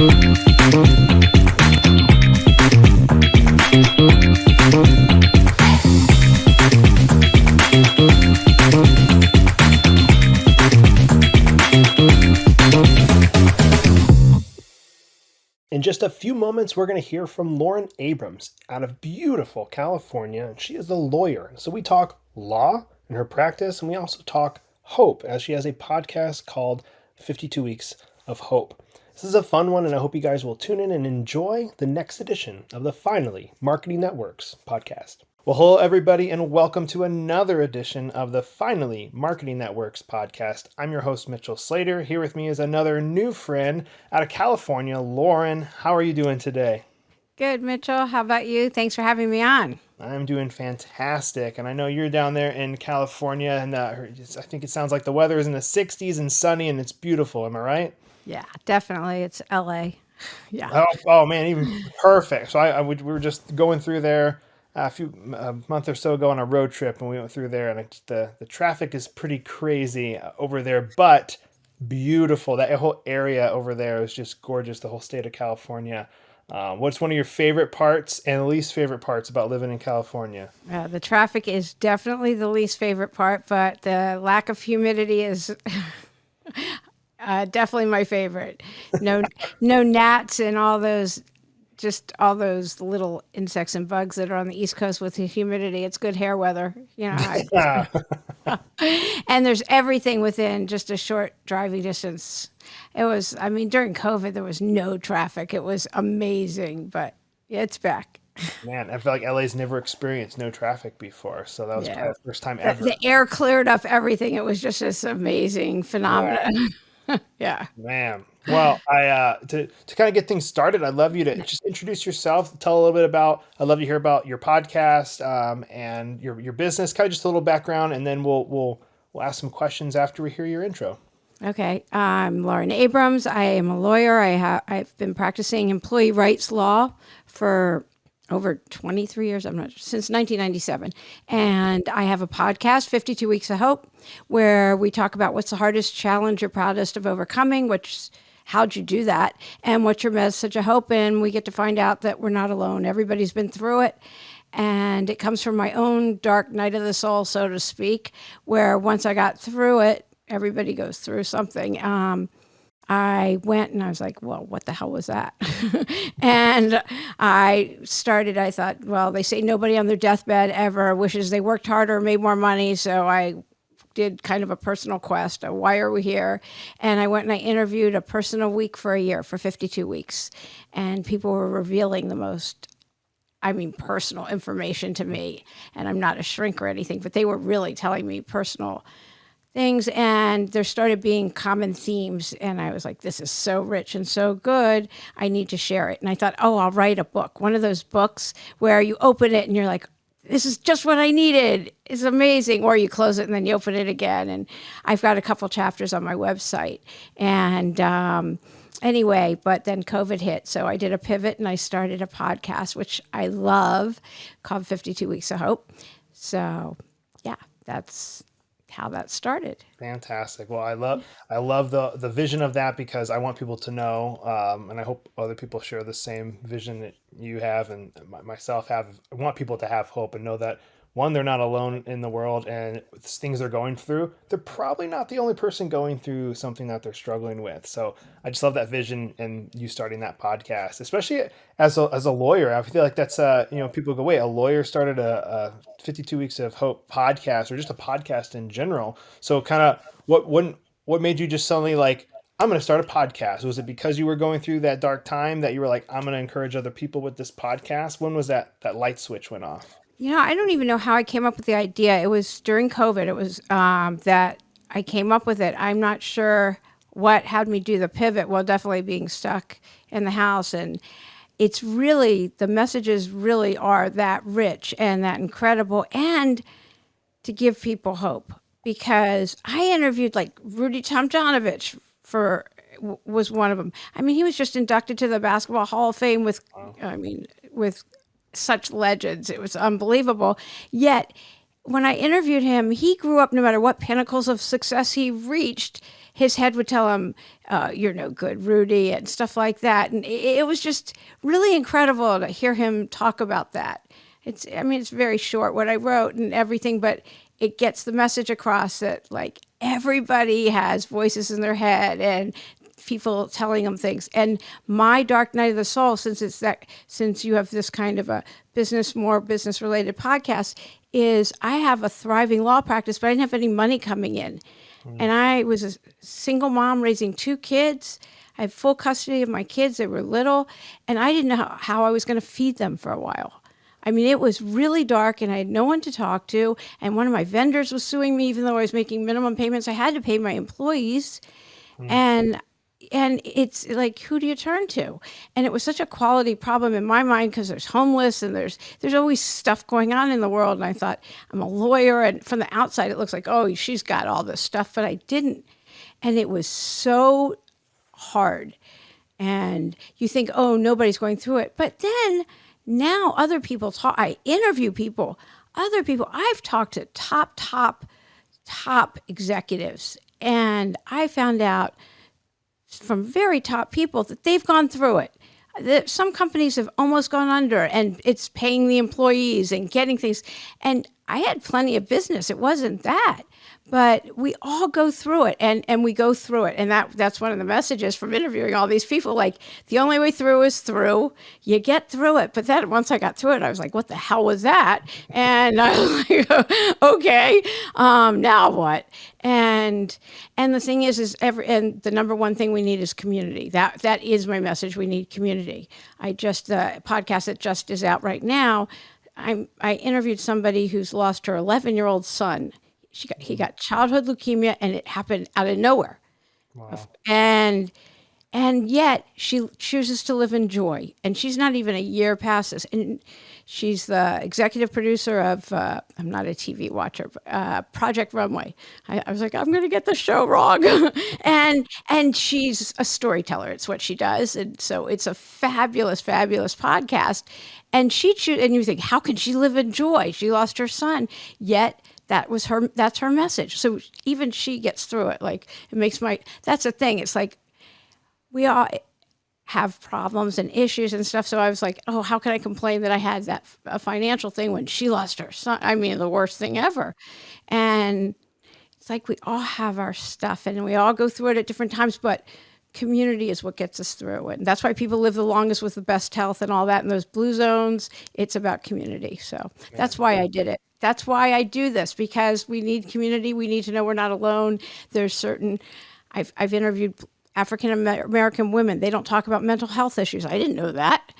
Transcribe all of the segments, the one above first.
In just a few moments, we're going to hear from Lauren Abrams out of beautiful California, and she is a lawyer. So we talk law and her practice, and we also talk hope, as she has a podcast called 52 Weeks of Hope. This is a fun one, and I hope you guys will tune in and enjoy the next edition of the Finally Marketing Networks podcast. Well, hello, everybody, and welcome to another edition of the Finally Marketing Networks podcast. I'm your host, Mitchell Slater. Here with me is another new friend out of California, Lauren. How are you doing today? Good, Mitchell. How about you? Thanks for having me on. I'm doing fantastic, and I know you're down there in California, and I think it sounds like the weather is in the 60s and sunny, and it's beautiful. Am I right? Yeah, definitely. It's LA. Yeah. Oh man, even perfect. So we were just going through there a month or so ago on a road trip, and we went through there, and the traffic is pretty crazy over there, but beautiful. That whole area over there is just gorgeous. The whole state of California. What's one of your favorite parts and least favorite parts about living in California? The traffic is definitely the least favorite part, but the lack of humidity is definitely my favorite. No gnats and all those little insects and bugs that are on the East Coast with the humidity. It's good hair weather, and there's everything within just a short driving distance. During COVID, there was no traffic. It was amazing, but it's back. Man, I feel like LA's never experienced no traffic before, so that was probably the first time ever. The air cleared up everything. It was just this amazing phenomenon. Yeah. Man. Well, to kind of get things started, I'd love you to just introduce yourself, tell a little bit about, I'd love to hear about your podcast and your business, kind of just a little background, and then we'll ask some questions after we hear your intro. Okay. I'm Lauren Abrams. I am a lawyer. I've been practicing employee rights law for over 23 years, since 1997. And I have a podcast, 52 Weeks of Hope, where we talk about what's the hardest challenge you're proudest of overcoming, how'd you do that, and what's your message of hope. And we get to find out that we're not alone. Everybody's been through it. And it comes from my own dark night of the soul, so to speak, where once I got through it, everybody goes through something. I went and I was like, well, what the hell was that? And I thought, well, they say nobody on their deathbed ever wishes they worked harder or made more money. So I did kind of a personal quest of why are we here? And I went and I interviewed a person a week for a year for 52 weeks. And people were revealing the most personal information to me. And I'm not a shrink or anything, but they were really telling me personal things, and there started being common themes, and I was like, this is so rich and so good, I need to share it. And I thought, I'll write a book, one of those books where you open it and you're like, this is just what I needed, it's amazing, or you close it and then you open it again. And I've got a couple chapters on my website, and anyway, but then COVID hit, so I did a pivot and I started a podcast, which I love, called 52 Weeks of Hope. So yeah, that's how that started. Fantastic. Well, I love the vision of that, because I want people to know, and I hope other people share the same vision that you have and myself have. I want people to have hope and know that, one, they're not alone in the world, and things they're going through, they're probably not the only person going through something that they're struggling with. So I just love that vision and you starting that podcast, especially as a lawyer. I feel like that's people go, wait, a lawyer started a 52 Weeks of Hope podcast, or just a podcast in general. So kind of what made you just suddenly like, I'm going to start a podcast? Was it because you were going through that dark time that you were like, I'm going to encourage other people with this podcast? When was that light switch went off? I don't even know how I came up with the idea. It was during COVID. It was that I came up with it. I'm not sure what had me do the pivot. Well, definitely being stuck in the house. And it's really, the messages really are that rich and that incredible, and to give people hope. Because I interviewed like Rudy Tomjanovich was one of them. He was just inducted to the Basketball Hall of Fame with such legends. It was unbelievable. Yet when I interviewed him, he grew up, no matter what pinnacles of success he reached, his head would tell him, "You're no good, Rudy," and stuff like that. And it was just really incredible to hear him talk about that. I mean, it's very short what I wrote and everything, but it gets the message across that like everybody has voices in their head and people telling them things. And my dark night of the soul, since you have this kind of a more business related podcast, is I have a thriving law practice, but I didn't have any money coming in. And I was a single mom raising 2 kids. I had full custody of my kids. They were little, and I didn't know how I was going to feed them for a while. I mean, it was really dark, and I had no one to talk to. And one of my vendors was suing me, even though I was making minimum payments. I had to pay my employees, and it's like, who do you turn to? And it was such a quality problem in my mind because there's homeless and there's always stuff going on in the world. And I thought, I'm a lawyer, and from the outside it looks like, oh, she's got all this stuff, but I didn't. And it was so hard. And you think, oh, nobody's going through it. But then now other people talk. I interview people, other people. I've talked to top executives, and I found out from very top people that they've gone through it. Some companies have almost gone under, and it's paying the employees and getting things. And I had plenty of business. It wasn't that. But we all go through it, and we go through it. And that's one of the messages from interviewing all these people. Like, the only way through is through. You get through it. But then once I got through it, I was like, what the hell was that? And I was like, okay, now what? And the thing is and the number one thing we need is community. That is my message. We need community. The podcast that just is out right now, I interviewed somebody who's lost her 11-year-old son. He got childhood leukemia, and it happened out of nowhere. Wow. And yet she chooses to live in joy. And she's not even a year past this. And she's the executive producer of, I'm not a TV watcher, Project Runway. I was like, I'm going to get the show wrong. and she's a storyteller. It's what she does. And so it's a fabulous, fabulous podcast. And and you think, how can she live in joy? She lost her son. Yet that's her message. So even she gets through it. Like, that's the thing. It's like, we all have problems and issues and stuff. So I was like, oh, how can I complain that I had a financial thing when she lost her son? I mean, the worst thing ever. And it's like, we all have our stuff, and we all go through it at different times, but community is what gets us through it. And that's why people live the longest with the best health and all that in those blue zones. It's about community. So that's why I did it. That's why I do this, because we need community. We need to know we're not alone. I've interviewed African American women. They don't talk about mental health issues. I didn't know that,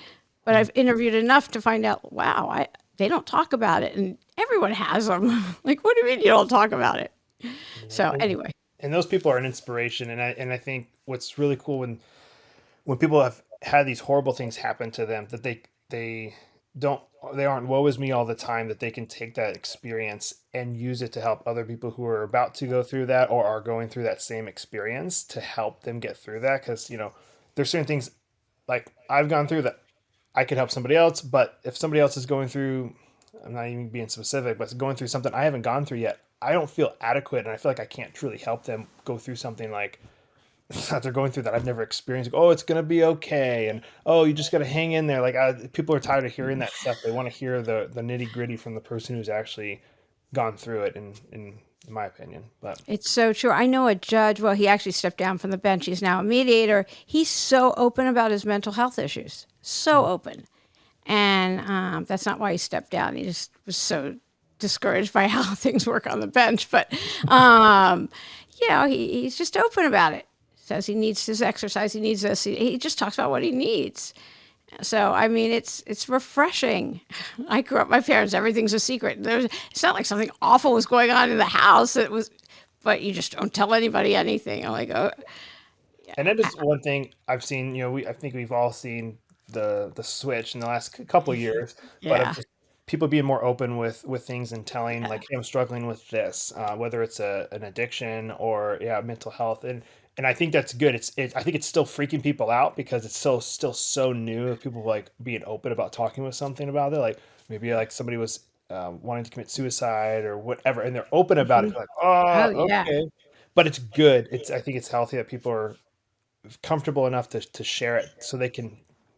but I've interviewed enough to find out, wow, they don't talk about it, and everyone has them. Like, what do you mean you don't talk about it? So anyway. And those people are an inspiration. And I think what's really cool when people have had these horrible things happen to them, that they aren't woe is me all the time, that they can take that experience and use it to help other people who are about to go through that or are going through that same experience, to help them get through that. Because there's certain things, like, I've gone through that I could help somebody else, but if somebody else is going through, I'm not even being specific, but going through something I haven't gone through yet, I don't feel adequate, and I feel like I can't truly help them go through something like that they're going through that I've never experienced. Like, oh, it's gonna be okay, and oh, you just gotta hang in there. Like, people are tired of hearing that stuff. They want to hear the nitty gritty from the person who's actually gone through it. In my opinion, but It's so true. I know a judge. Well, he actually stepped down from the bench. He's now a mediator. He's so open about his mental health issues. So open. And that's not why he stepped down. He just was so discouraged by how things work on the bench. But, he's just open about it. Says he needs his exercise. He needs this. He just talks about what he needs. So, I mean, it's refreshing. I grew up, my parents, everything's a secret. It's not like something awful was going on in the house. But you just don't tell anybody anything. I'm like, oh. And that is one thing I've seen. I think we've all seen the switch in the last couple of years, but of Yeah. just people being more open with things and telling, like, hey, I'm struggling with this, whether it's an addiction or mental health, and I think that's good. I think it's still freaking people out because it's still so new of people like being open about talking with something about it. Like, maybe like somebody was wanting to commit suicide or whatever, and they're open about it. Mhm. They're like, Oh, oh, yeah. okay, but it's good. I think it's healthy that people are comfortable enough to share it so they can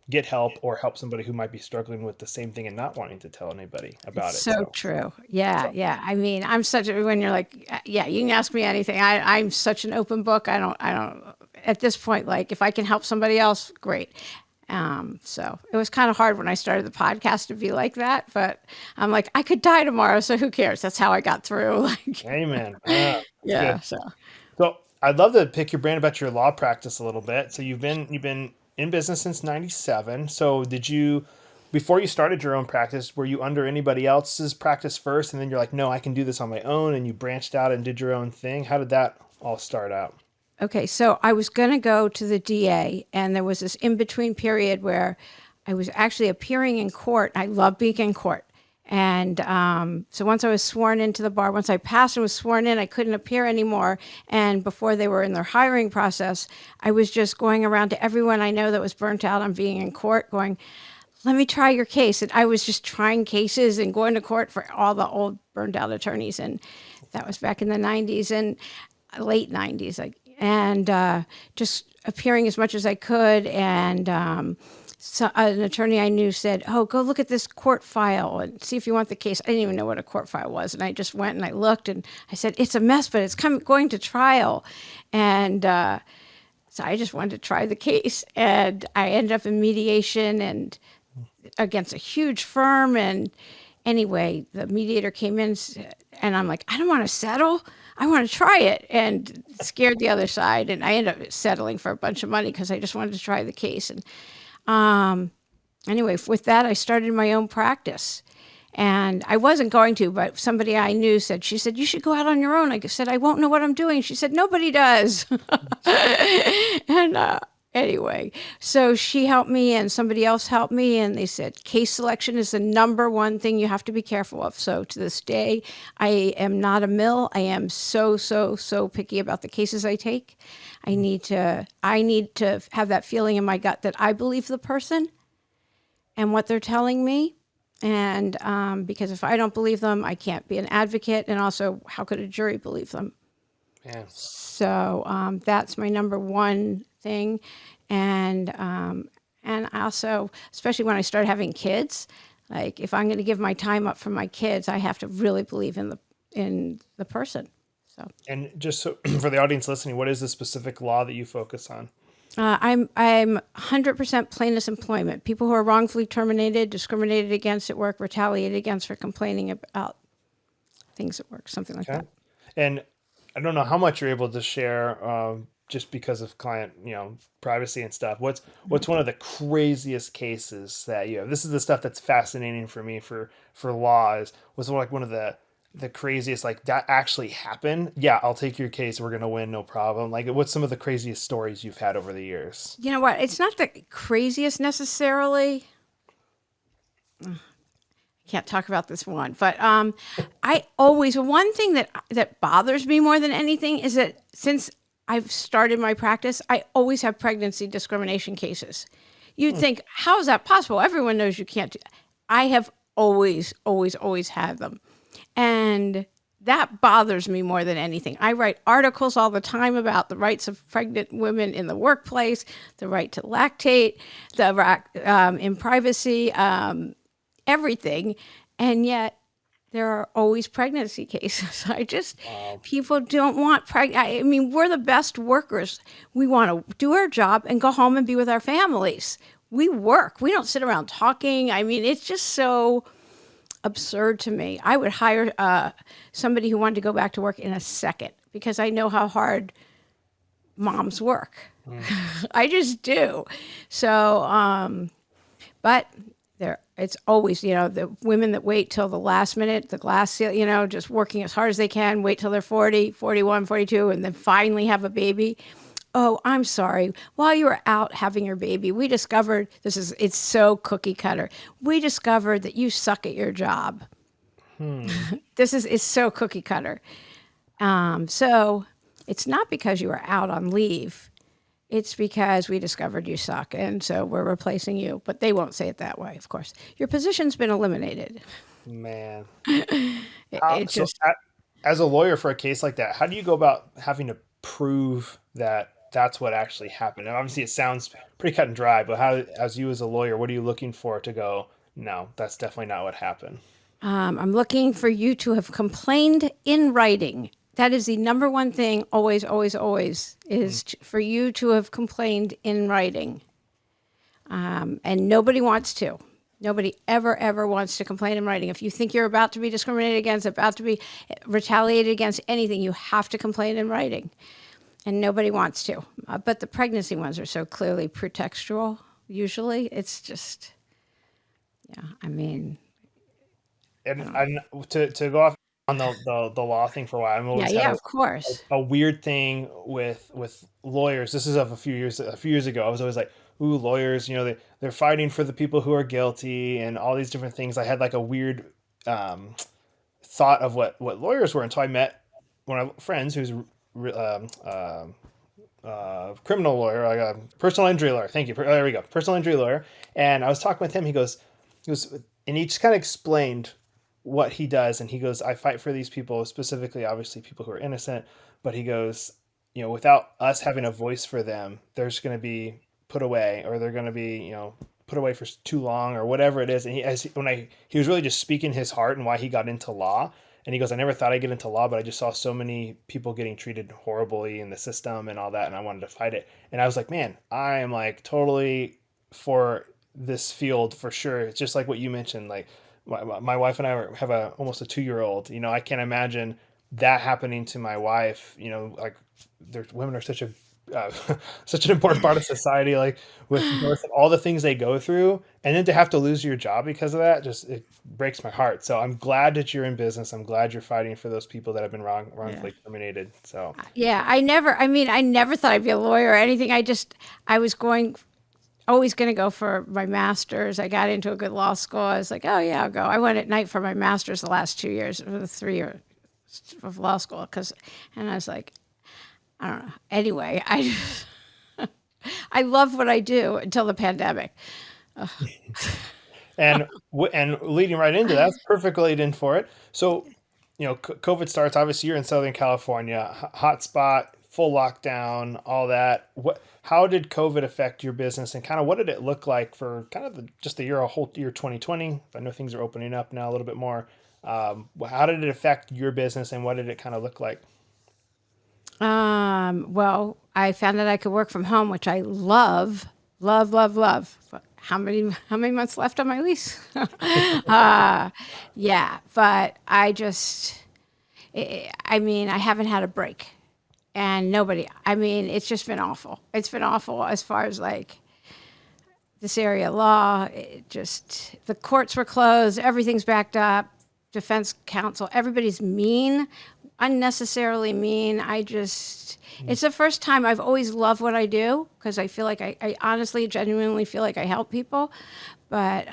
get help or help somebody who might be struggling with the same thing and not wanting to tell anybody It's about it. so true. Yeah, So yeah. I mean, I'm such a when you're like, yeah, you can ask me anything. I'm such an open book. I don't at this point, like if I can help somebody else, great. So it was kind of hard when I started the podcast to be like that, but I'm like, I could die tomorrow, so who cares? That's how I got through. Like, amen. That's good. yeah. So So I'd love to pick your brain about your law practice a little bit. So you've been in business since '97. So did you, before you started your own practice, were you under anybody else's practice first, and then you're like, no, I can do this on my own, and you branched out and did your own thing? How did that all start out? okay, so I was going to go to the DA, and there was this in between period where I was actually appearing in court. I love being in court. And so once I was sworn into the bar, once I passed and was sworn in, I couldn't appear anymore. And before they were in their hiring process, I was just going around to everyone I know that was burnt out on being in court, going, let me try your case. And I was just trying cases and going to court for all the old burned out attorneys. And that was back in the 90s and late 90s. And just appearing as much as I could. And so an attorney I knew said, oh, go look at this court file and see if you want the case. I didn't even know what a court file was. And I just went and I looked and I said, it's a mess, but it's going to trial. And so I just wanted to try the case. And I ended up in mediation and against a huge firm. And anyway, the mediator came in and I'm like, I don't want to settle. I want to try it, and scared the other side. And I ended up settling for a bunch of money because I just wanted to try the case. And anyway, with that, I started my own practice. And I wasn't going to, but somebody I knew said, she said, you should go out on your own. I said, I won't know what I'm doing. She said, nobody does. And anyway, so she helped me and somebody else helped me. And they said, case selection is the number one thing you have to be careful of. So to this day, I am not a mill. I am so, so, so picky about the cases I take. I need to have that feeling in my gut that I believe the person and what they're telling me. And because if I don't believe them, I can't be an advocate. And also, how could a jury believe them? Man, So that's my number one thing. And also, especially when I start having kids, like if I'm going to give my time up for my kids, I have to really believe in the person. So and just so, for the audience listening, what is the specific law that you focus on? I'm 100% plaintiff's employment. People who are wrongfully terminated, discriminated against at work, retaliated against for complaining about things at work, something like Okay. that. And I don't know how much you're able to share, just because of client, privacy and stuff. What's one of the craziest cases that you have? This is the stuff that's fascinating for me for laws. Was like one of the craziest, like that actually happened? Yeah, I'll take your case. We're gonna win, no problem. Like, what's some of the craziest stories you've had over the years? You know what? It's not the craziest necessarily. Can't talk about this one, but I always one thing that bothers me more than anything is that since I've started my practice, I always have pregnancy discrimination cases. You'd think, how is that possible? Everyone knows you can't do. I have always, always, always had them, and that bothers me more than anything. I write articles all the time about the rights of pregnant women in the workplace, the right to lactate, the in privacy. Everything, and yet there are always pregnancy cases. People don't want I mean, we're the best workers. We want to do our job and go home and be with our families. We work. We don't sit around talking. I mean, it's just so absurd to me. I would hire somebody who wanted to go back to work in a second because I know how hard moms work. I just do. So, but it's always, the women that wait till the last minute, the glass seal, just working as hard as they can, wait till they're 40, 41, 42, and then finally have a baby. Oh, I'm sorry. While you were out having your baby, we discovered it's so cookie cutter. We discovered that you suck at your job. It's so cookie cutter. So it's not because you were out on leave. It's because we discovered you suck, and so we're replacing you. But they won't say it that way, of course. Your position's been eliminated. Man. It So just as a lawyer for a case like that, how do you go about having to prove that that's what actually happened? And obviously, it sounds pretty cut and dry, but how, as you as a lawyer, what are you looking for to go, no, that's definitely not what happened? I'm looking for you to have complained in writing. That is the number one thing, always, always, always, Mm. is for you to have complained in writing. And nobody wants to. Nobody ever, ever wants to complain in writing. If you think you're about to be discriminated against, about to be retaliated against anything, you have to complain in writing. And nobody wants to. But the pregnancy ones are so clearly pretextual, usually. It's just, yeah, I mean, I don't know. And to go off on the law thing for a while, I've Yeah, always had yeah, of course. a weird thing with lawyers. This is of a few years ago. I was always like, ooh, lawyers, they're fighting for the people who are guilty and all these different things. I had like a weird um, thought of what lawyers were until I met one of my friends who's criminal lawyer, like a personal injury lawyer. Thank you. There we go. Personal injury lawyer. And I was talking with him. He goes, and he just kind of explained what he does. And he goes, I fight for these people, specifically, obviously, people who are innocent. But he goes, without us having a voice for them, they're just going to be put away, or they're going to be, put away for too long, or whatever it is. And he was really just speaking his heart and why he got into law. And he goes, I never thought I'd get into law, but I just saw so many people getting treated horribly in the system and all that, and I wanted to fight it. And I was like, man, I am like totally for this field for sure. It's just like what you mentioned. Like my wife and I have almost a 2-year old. I can't imagine that happening to my wife. Like women are such a uh, such an important part of society, like with birth and all the things they go through, and then to have to lose your job because of that, just it breaks my heart. So I'm glad that you're in business. I'm glad you're fighting for those people that have been Yeah. wrongfully terminated. So Yeah, I never thought I'd be a lawyer or anything. I was always going to go for my master's. I got into a good law school. I was like, oh, yeah, I'll go. I went at night for my master's the last 2 years, for the 3 years of law school. And I was like, I don't know. Anyway, I love what I do until the pandemic. and leading right into that, that's perfect lead in for it. So COVID starts. Obviously, you're in Southern California, hot spot, full lockdown, all that. How did COVID affect your business, and kind of what did it look like for kind of just the year, a whole year, 2020? I know things are opening up now a little bit more. How did it affect your business, and what did it kind of look like? Well, I found that I could work from home, which I love, love, love, love. But how many months left on my lease? Yeah, but I mean, I haven't had a break, and nobody. I mean, it's just been awful. It's been awful as far as like this area law. The courts were closed. Everything's backed up. Defense counsel. Everybody's mean, unnecessarily mean. It's the first time. I've always loved what I do because I feel like I honestly, genuinely feel like I help people, but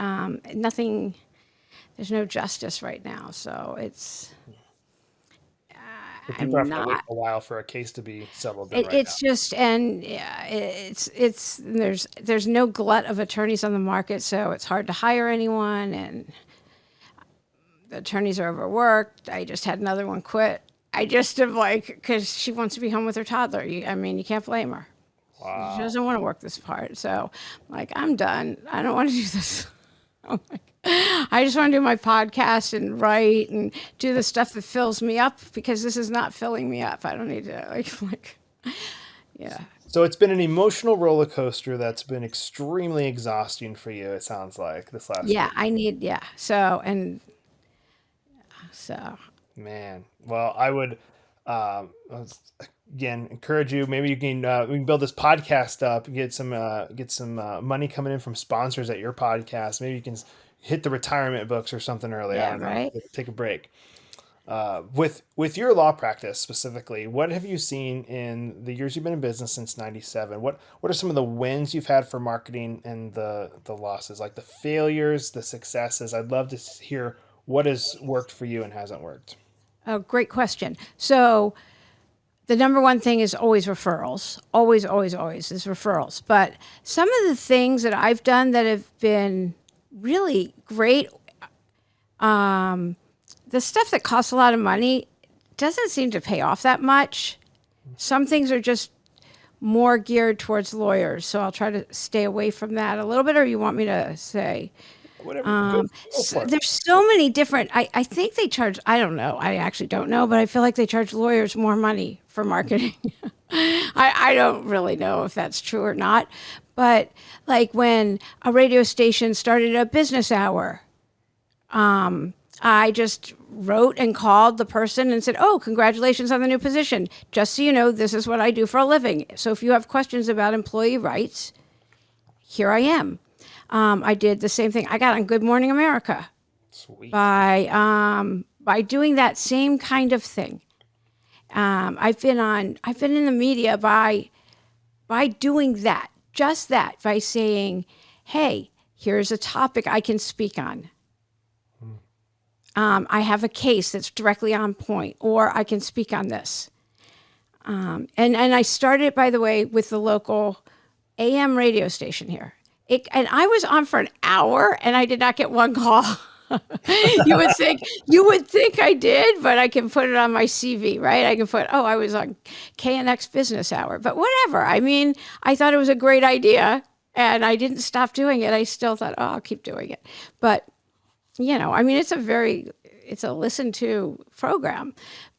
nothing. There's no justice right now, so So people I'm have to wait not. a while for a case to be settled in right now. It's just, and yeah, there's no glut of attorneys on the market, so it's hard to hire anyone, and the attorneys are overworked. I just had another one quit. I just am like, because she wants to be home with her toddler. I mean, you can't blame her. She Wow. doesn't want to work this part. So, I'm like, I'm done. I don't want to do this. I'm like, I just want to do my podcast and write and do the stuff that fills me up because this is not filling me up. I don't need to yeah. So it's been an emotional roller coaster that's been extremely exhausting for you, it sounds like, this last year. Yeah. So Man, well, I would again encourage you. Maybe you can we can build this podcast up and get some money coming in from sponsors at your podcast. Maybe you can hit the retirement books or something early. I yeah, don't know. right. Take a break. With your law practice specifically, what have you seen in the years you've been in business since '97? What are some of the wins you've had for marketing and the losses, like the failures, the successes? I'd love to hear what has worked for you and hasn't worked. Oh, great question. So the number one thing is always referrals. Always, always, always is referrals. But some of the things that I've done that have been really great, The stuff that costs a lot of money doesn't seem to pay off that much. Some things are just more geared towards lawyers, so I'll try to stay away from that a little bit. Or you want me to say? Whatever, go for it. There's so many different. I think they charge. I don't know. I actually don't know, but I feel like they charge lawyers more money for marketing. I don't really know if that's true or not, but like when a radio station started a business hour, I just wrote and called the person and said, "Oh, congratulations on the new position. Just so you know, this is what I do for a living. So if you have questions about employee rights, here I am." I did the same thing. I got on Good Morning America Sweet. by doing that same kind of thing. I've been in the media by doing that, just that, by saying, "Hey, here's a topic I can speak on. I have a case that's directly on point, or I can speak on this." And I started, by the way, with the local AM radio station here. And I was on for an hour, and I did not get one call. you would think I did, but I can put it on my CV, right? I can put, "Oh, I was on KNX Business Hour," but whatever. I mean, I thought it was a great idea, and I didn't stop doing it. I still thought, "Oh, I'll keep doing it," but I mean, it's a listen to program,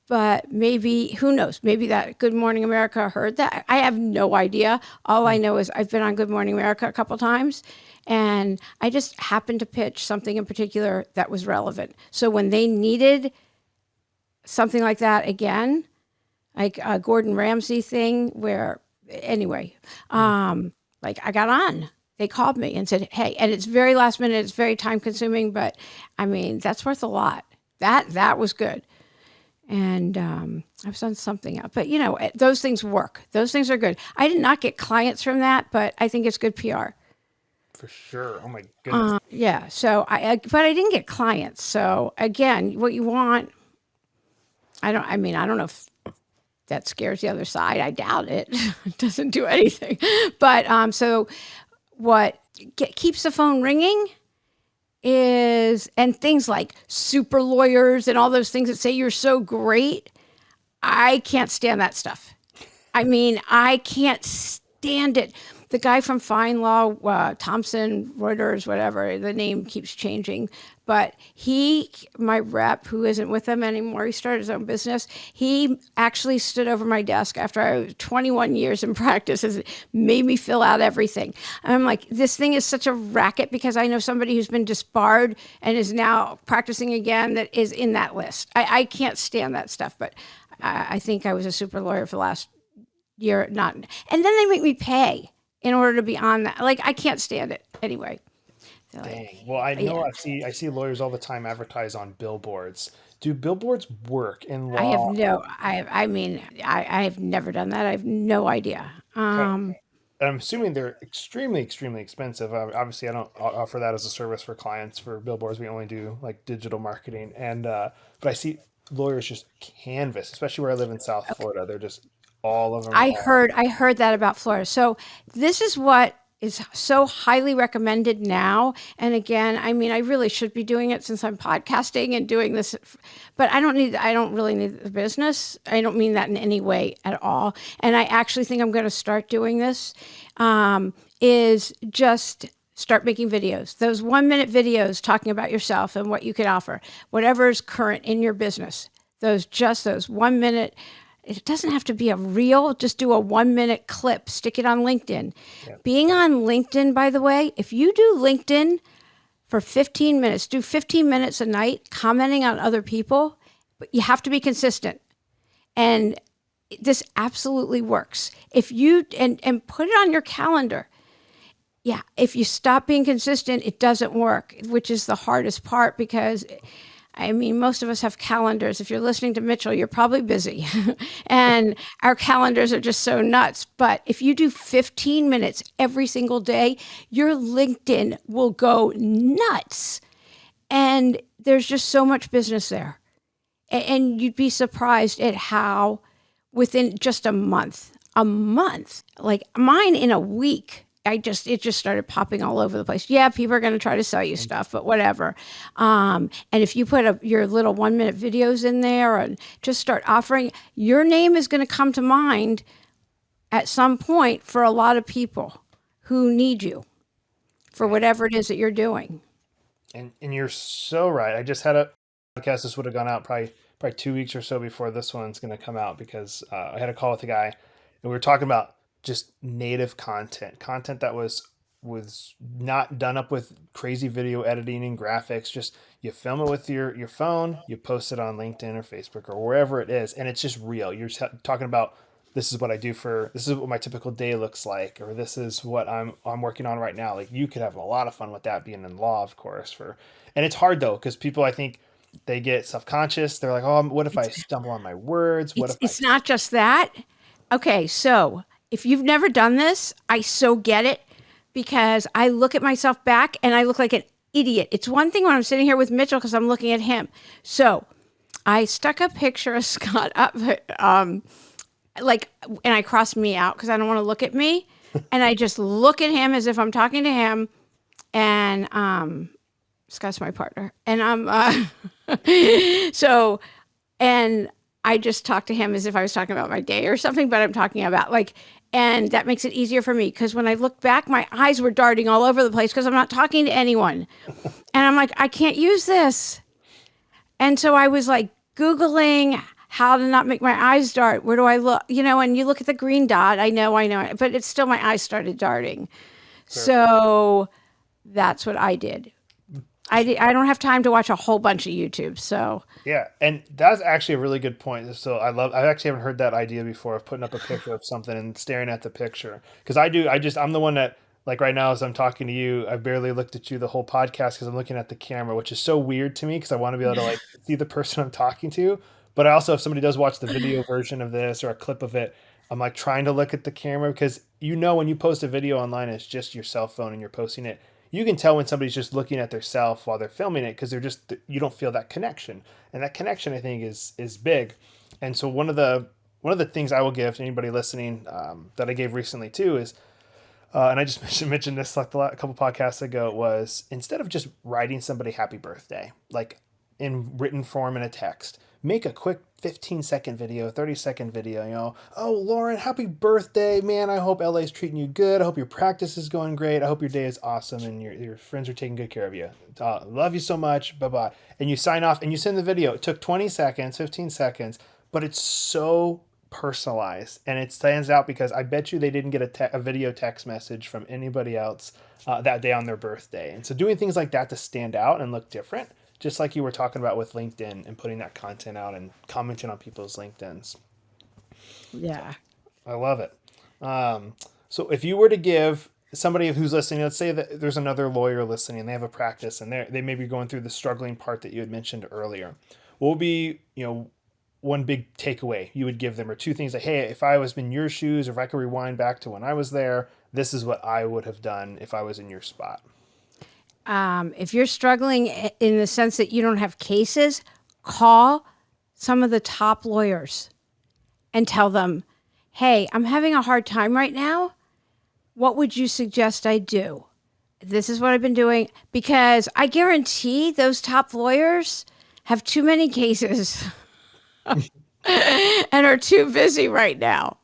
but maybe, who knows, maybe that Good Morning America heard that. I have no idea. All I know is I've been on Good Morning America a couple times, and I just happened to pitch something in particular that was relevant. So when they needed something like that again, like a Gordon Ramsay thing anyway, like I got on. They called me and said, "Hey," and it's very last minute, it's very time consuming, but I mean, that's worth a lot. That was good. And I've done something else, but those things work. Those things are good. I did not get clients from that, but I think it's good PR. For sure. Oh my goodness. Yeah. So but I didn't get clients. So again, what you want, I don't know if that scares the other side. I doubt it. It doesn't do anything. But so what keeps the phone ringing and things like super lawyers and all those things that say you're so great. I can't stand that stuff. I mean, I can't stand it. The guy from Fine Law, Thompson Reuters, whatever, the name keeps changing. But my rep, who isn't with him anymore, he started his own business. He actually stood over my desk after I was 21 years in practice and made me fill out everything. And I'm like, this thing is such a racket because I know somebody who's been disbarred and is now practicing again that is in that list. I can't stand that stuff, but I think I was a super lawyer for the last year. And then they make me pay in order to be on that. Like, I can't stand it anyway. Dang. Well, I know I see lawyers all the time advertise on billboards. Do billboards work in law? I have never done that. I have no idea. I'm assuming they're extremely, extremely expensive. Obviously, I don't offer that as a service for clients for billboards. We only do like digital marketing. And but I see lawyers just canvas, especially where I live in South Florida. They're just all of them. I heard that about Florida. So this is what is so highly recommended now. And again, I mean, I really should be doing it since I'm podcasting and doing this, but I don't really need the business. I don't mean that in any way at all. And I actually think I'm going to start doing this, is just start making videos. Those 1-minute videos talking about yourself and what you can offer, whatever is current in your business. Those 1 minute. It doesn't have to be a reel. Just do a 1-minute clip. Stick it on LinkedIn. Yeah. Being on LinkedIn, by the way, if you do LinkedIn for 15 minutes, do 15 minutes a night commenting on other people, but you have to be consistent. And this absolutely works. If you and put it on your calendar. Yeah, if you stop being consistent, it doesn't work, which is the hardest part because I mean, most of us have calendars. If you're listening to Mitchell, you're probably busy. And our calendars are just so nuts. But if you do 15 minutes every single day, your LinkedIn will go nuts. And there's just so much business there. And you'd be surprised at how within just a month, like mine in a week, it just started popping all over the place. Yeah, people are going to try to sell you stuff, but whatever. And if you put your little 1 minute videos in there and just start offering, your name is going to come to mind at some point for a lot of people who need you for whatever it is that you're doing. And you're so right. I just had a podcast. This would have gone out probably 2 weeks or so before this one's going to come out because I had a call with a guy and we were talking about just native content that was not done up with crazy video editing and graphics. Just you film it with your phone, you post it on LinkedIn or Facebook or wherever it is, and it's just real. You're just talking about this is what I do this is what my typical day looks like, or this is what I'm working on right now. Like you could have a lot of fun with that being in law, of course. And it's hard though because people I think they get self-conscious. They're like, oh, what if I stumble on my words? What if I? It's not just that. Okay, so if you've never done this, I so get it because I look at myself back and I look like an idiot. It's one thing when I'm sitting here with Mitchell because I'm looking at him. So I stuck a picture of Scott up, like, and I crossed me out because I don't want to look at me. And I just look at him as if I'm talking to him. And Scott's my partner. And so, and I just talk to him as if I was talking about my day or something, but I'm talking about like, and that makes it easier for me because when I look back, my eyes were darting all over the place because I'm not talking to anyone. And I'm like, I can't use this. And so I was like Googling how to not make my eyes dart. Where do I look? And you look at the green dot. I know, but it's still my eyes started darting. Sure. So that's what I did. I don't have time to watch a whole bunch of YouTube. So yeah, and that's actually a really good point. So I actually haven't heard that idea before of putting up a picture of something and staring at the picture because I'm the one that like right now as I'm talking to you, I barely looked at you the whole podcast because I'm looking at the camera, which is so weird to me because I want to be able to like see the person I'm talking to. But I also, if somebody does watch the video version of this or a clip of it, I'm like trying to look at the camera because when you post a video online, it's just your cell phone and you're posting it. You can tell when somebody's just looking at their self while they're filming it because you don't feel that connection, and that connection I think is big. And so one of the things I will give to anybody listening that I gave recently too is, and I just mentioned this like a couple podcasts ago, was instead of just writing somebody happy birthday like in written form in a text, make a quick 15-second video, 30-second video, oh, Lauren, happy birthday, man. I hope LA's treating you good. I hope your practice is going great. I hope your day is awesome and your friends are taking good care of you. Love you so much. Bye-bye. And you sign off and you send the video. It took 20 seconds, 15 seconds, but it's so personalized and it stands out because I bet you they didn't get a video text message from anybody else that day on their birthday. And so doing things like that to stand out and look different, just like you were talking about with LinkedIn and putting that content out and commenting on people's LinkedIns. Yeah. I love it. So if you were to give somebody who's listening, let's say that there's another lawyer listening, they have a practice and they may be going through the struggling part that you had mentioned earlier. What would be, one big takeaway you would give them or two things like, hey, if I was in your shoes or if I could rewind back to when I was there, this is what I would have done if I was in your spot. If you're struggling in the sense that you don't have cases, call some of the top lawyers and tell them, hey, I'm having a hard time right now. What would you suggest I do? This is what I've been doing because I guarantee those top lawyers have too many cases and are too busy right now.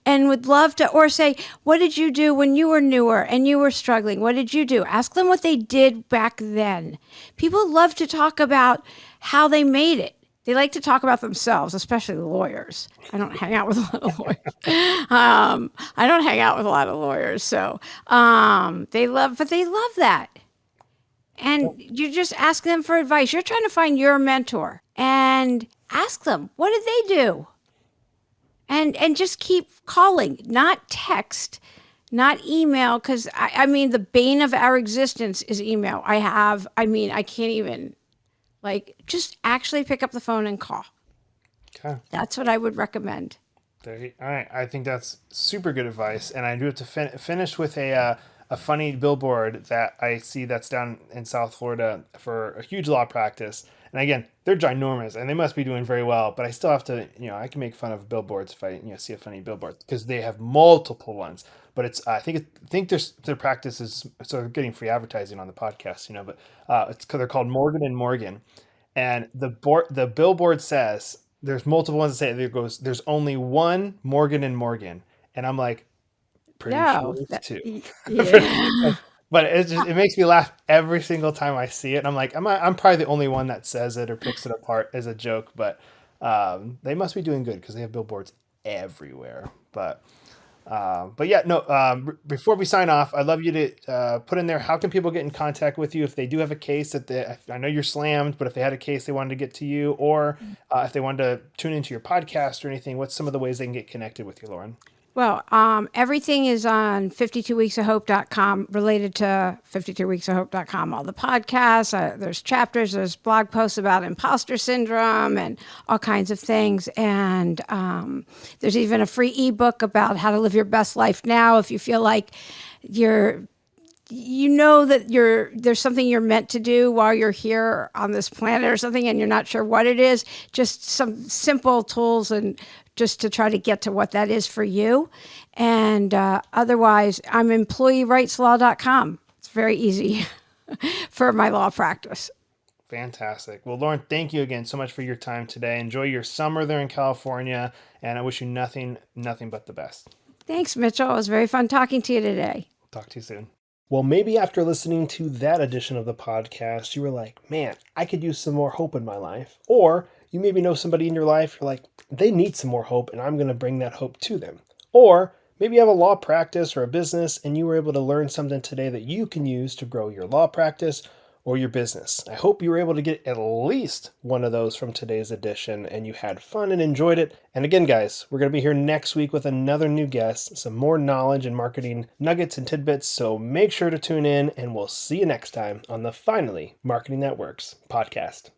And would love to, or say, what did you do when you were newer and you were struggling? What did you do? Ask them what they did back then. People love to talk about how they made it. They like to talk about themselves, especially the lawyers. I don't hang out with a lot of lawyers. I don't hang out with a lot of lawyers. So they love that. And you just ask them for advice. You're trying to find your mentor and ask them, what did they do? And just keep calling, not text, not email, because I mean, the bane of our existence is email. I can't even, just actually pick up the phone and call. Okay. That's what I would recommend. All right. I think that's super good advice. And I do have to finish with a funny billboard that I see that's down in South Florida for a huge law practice. And again, they're ginormous and they must be doing very well, but I still have to, I can make fun of billboards if I, see a funny billboard because they have multiple ones. But it's, I think their practice is, so they're getting free advertising on the podcast, but it's, they're called Morgan and Morgan. And the billboard says, there's multiple ones that say, there goes, there's only one Morgan and Morgan. And I'm like, pretty sure No, it's two. yeah. But it makes me laugh every single time I see it. I'm like, I'm probably the only one that says it or picks it apart as a joke, but they must be doing good because they have billboards everywhere. But yeah, no. Before we sign off, I'd love you to put in there, how can people get in contact with you if they do have a case I know you're slammed, but if they had a case they wanted to get to you, or if they wanted to tune into your podcast or anything, what's some of the ways they can get connected with you, Lauren? Well, everything is on 52weeksofhope.com related to 52weeksofhope.com. All the podcasts, there's chapters, there's blog posts about imposter syndrome and all kinds of things. And there's even a free ebook about how to live your best life now. If you feel like there's something you're meant to do while you're here on this planet or something, and you're not sure what it is, just some simple tools and just to try to get to what that is for you. And otherwise, I'm employeeRightsLaw.com. It's very easy for my law practice. Fantastic. Well, Lauren, thank you again so much for your time today. Enjoy your summer there in California, and I wish you nothing but the best. Thanks, Mitchell. It was very fun talking to you today. Talk to you soon. Well, maybe after listening to that edition of the podcast, you were like, man, I could use some more hope in my life. Or you maybe know somebody in your life, you're like, they need some more hope, and I'm going to bring that hope to them. Or maybe you have a law practice or a business, and you were able to learn something today that you can use to grow your law practice or your business. I hope you were able to get at least one of those from today's edition, and you had fun and enjoyed it. And again, guys, we're going to be here next week with another new guest, some more knowledge and marketing nuggets and tidbits. So make sure to tune in, and we'll see you next time on the Finally Marketing That Works podcast.